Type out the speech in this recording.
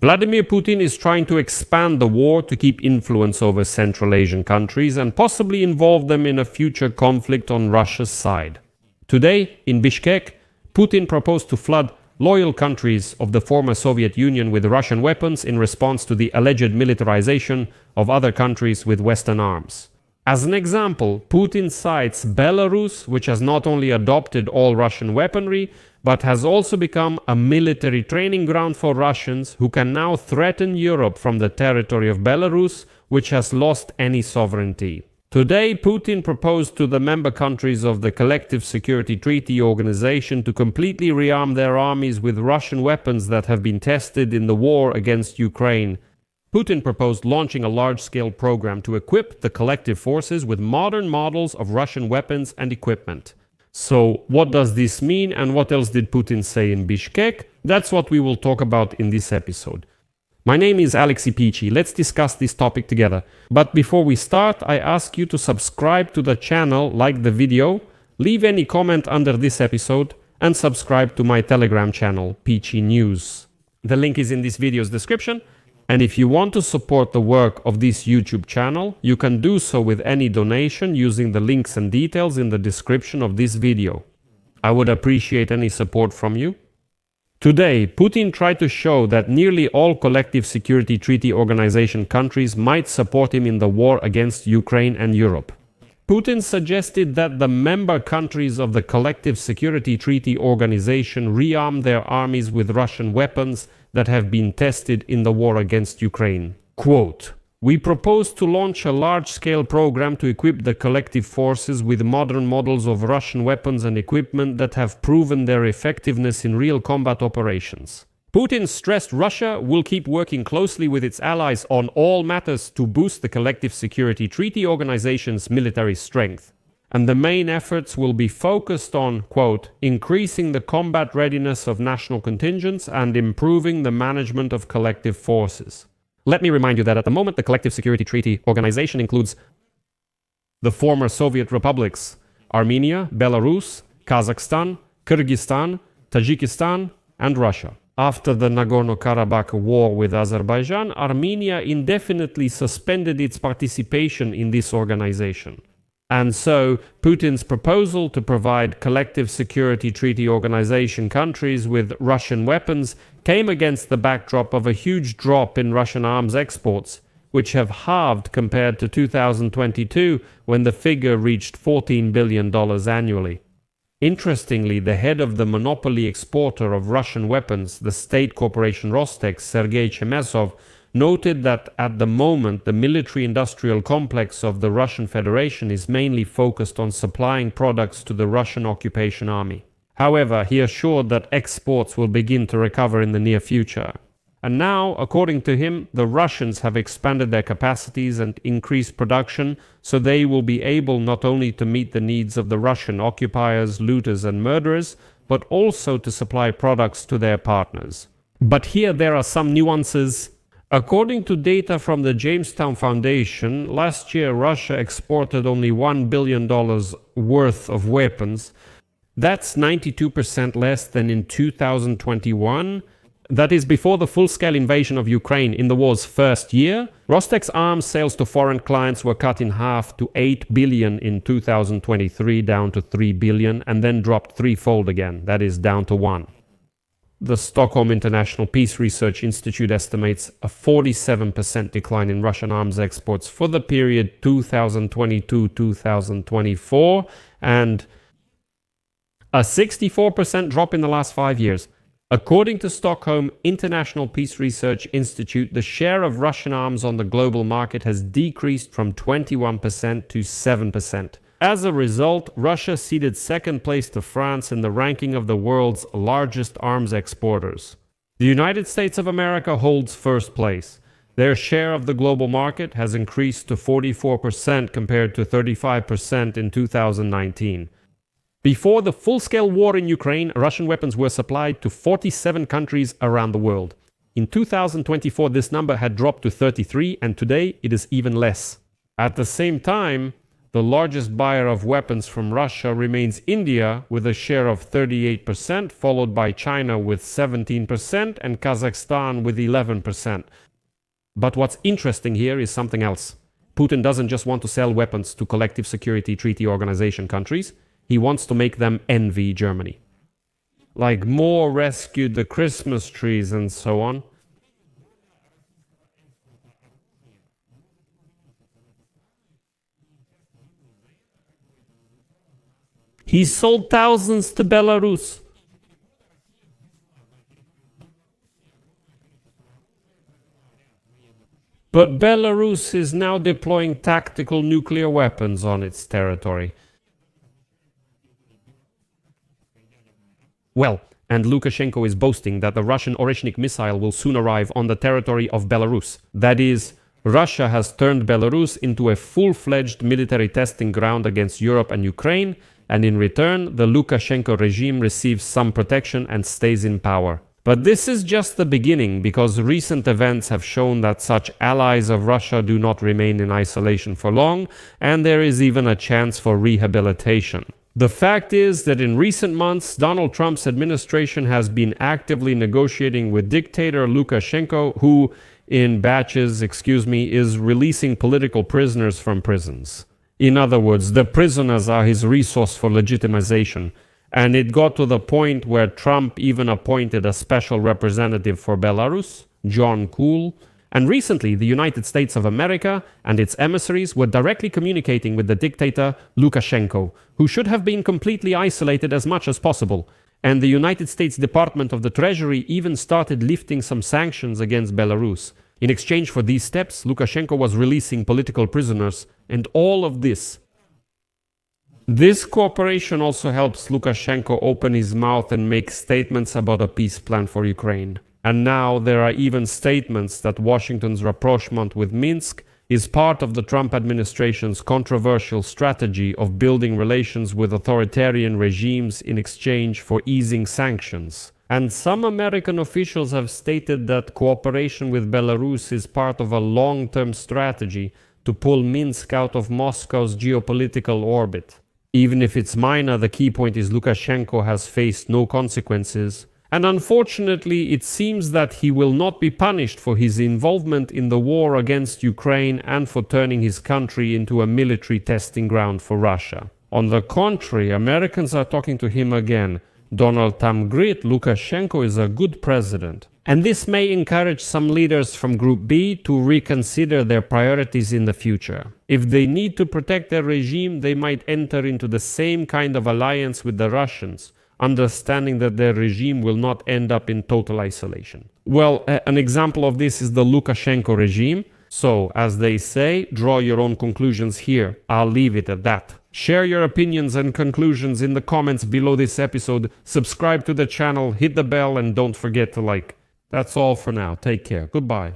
Vladimir Putin is trying to expand the war to keep influence over Central Asian countries and possibly involve them in a future conflict on Russia's side. Today, in Bishkek, Putin proposed to flood loyal countries of the former Soviet Union with Russian weapons in response to the alleged militarization of other countries with Western arms. As an example, Putin cites Belarus, which has not only adopted all Russian weaponry, but has also become a military training ground for Russians who can now threaten Europe from the territory of Belarus, which has lost any sovereignty. Today, Putin proposed to the member countries of the Collective Security Treaty Organization to completely rearm their armies with Russian weapons that have been tested in the war against Ukraine. Putin proposed launching a large-scale program to equip the collective forces with modern models of Russian weapons and equipment. So, what does this mean and what else did Putin say in Bishkek? That's what we will talk about in this episode. My name is Alexei Pichi. Let's discuss this topic together. But before we start, I ask you to subscribe to the channel, like the video, leave any comment under this episode, and subscribe to my Telegram channel, Pichi News. The link is in this video's description. And if you want to support the work of this YouTube channel, you can do so with any donation using the links and details in the description of this video. I would appreciate any support from you. Today, Putin tried to show that nearly all Collective Security Treaty Organization countries might support him in the war against Ukraine and Europe. Putin suggested that the member countries of the Collective Security Treaty Organization rearm their armies with Russian weapons that have been tested in the war against Ukraine. Quote, "We propose to launch a large-scale program to equip the collective forces with modern models of Russian weapons and equipment that have proven their effectiveness in real combat operations." Putin stressed Russia will keep working closely with its allies on all matters to boost the Collective Security Treaty Organization's military strength. And the main efforts will be focused on, quote, "increasing the combat readiness of national contingents and improving the management of collective forces." Let me remind you that at the moment the Collective Security Treaty Organization includes the former Soviet republics, Armenia, Belarus, Kazakhstan, Kyrgyzstan, Tajikistan, and Russia. After the Nagorno-Karabakh war with Azerbaijan, Armenia indefinitely suspended its participation in this organization. And so, Putin's proposal to provide Collective Security Treaty Organization countries with Russian weapons came against the backdrop of a huge drop in Russian arms exports, which have halved compared to 2022, when the figure reached $14 billion annually. Interestingly, the head of the monopoly exporter of Russian weapons, the state corporation Rostex, Sergei Chemezov, noted that at the moment the military-industrial complex of the Russian Federation is mainly focused on supplying products to the Russian occupation army. However, he assured that exports will begin to recover in the near future. And now, according to him, the Russians have expanded their capacities and increased production, so they will be able not only to meet the needs of the Russian occupiers, looters and murderers, but also to supply products to their partners. But here there are some nuances. According to data from the Jamestown Foundation, last year Russia exported only $1 billion worth of weapons. That's 92% less than in 2021. That is before the full-scale invasion of Ukraine in the war's first year. Rostex arms sales to foreign clients were cut in half to $8 billion in 2023, down to $3 billion, and then dropped threefold again, that is down to $1 billion. The Stockholm International Peace Research Institute estimates a 47% decline in Russian arms exports for the period 2022-2024 and a 64% drop in the last 5 years. According to Stockholm International Peace Research Institute, the share of Russian arms on the global market has decreased from 21% to 7%. As a result, Russia ceded second place to France in the ranking of the world's largest arms exporters. The United States of America holds first place. Their share of the global market has increased to 44% compared to 35% in 2019. Before the full-scale war in Ukraine, Russian weapons were supplied to 47 countries around the world. In 2024, this number had dropped to 33, and today it is even less. At the same time, The largest buyer of weapons from Russia remains India with a share of 38%, followed by China with 17% and Kazakhstan with 11%. But what's interesting here is something else. Putin doesn't just want to sell weapons to Collective Security Treaty Organization countries, he wants to make them envy Germany. Like more rescued the Christmas trees and so on. He sold thousands to Belarus. But Belarus is now deploying tactical nuclear weapons on its territory. Well, and Lukashenko is boasting that the Russian Oreshnik missile will soon arrive on the territory of Belarus. That is, Russia has turned Belarus into a full-fledged military testing ground against Europe and Ukraine, and in return, the Lukashenko regime receives some protection and stays in power. But this is just the beginning, because recent events have shown that such allies of Russia do not remain in isolation for long, and there is even a chance for rehabilitation. The fact is that in recent months, Donald Trump's administration has been actively negotiating with dictator Lukashenko, who, in batches, is releasing political prisoners from prisons. In other words, the prisoners are his resource for legitimization. And it got to the point where Trump even appointed a special representative for Belarus, John Kuhl. And recently, the United States of America and its emissaries were directly communicating with the dictator Lukashenko, who should have been completely isolated as much as possible. And the United States Department of the Treasury even started lifting some sanctions against Belarus. In exchange for these steps, Lukashenko was releasing political prisoners, and all of this. This cooperation also helps Lukashenko open his mouth and make statements about a peace plan for Ukraine. And now there are even statements that Washington's rapprochement with Minsk is part of the Trump administration's controversial strategy of building relations with authoritarian regimes in exchange for easing sanctions. And some American officials have stated that cooperation with Belarus is part of a long-term strategy to pull Minsk out of Moscow's geopolitical orbit. Even if it's minor, the key point is Lukashenko has faced no consequences. And unfortunately, it seems that he will not be punished for his involvement in the war against Ukraine and for turning his country into a military testing ground for Russia. On the contrary, Americans are talking to him again. Donald Trump agreed Lukashenko is a good president. And this may encourage some leaders from Group B to reconsider their priorities in the future. If they need to protect their regime, they might enter into the same kind of alliance with the Russians, understanding that their regime will not end up in total isolation. Well, an example of this is the Lukashenko regime. So, as they say, draw your own conclusions here. I'll leave it at that. Share your opinions and conclusions in the comments below this episode. Subscribe to the channel, hit the bell, and don't forget to like. That's all for now. Take care. Goodbye.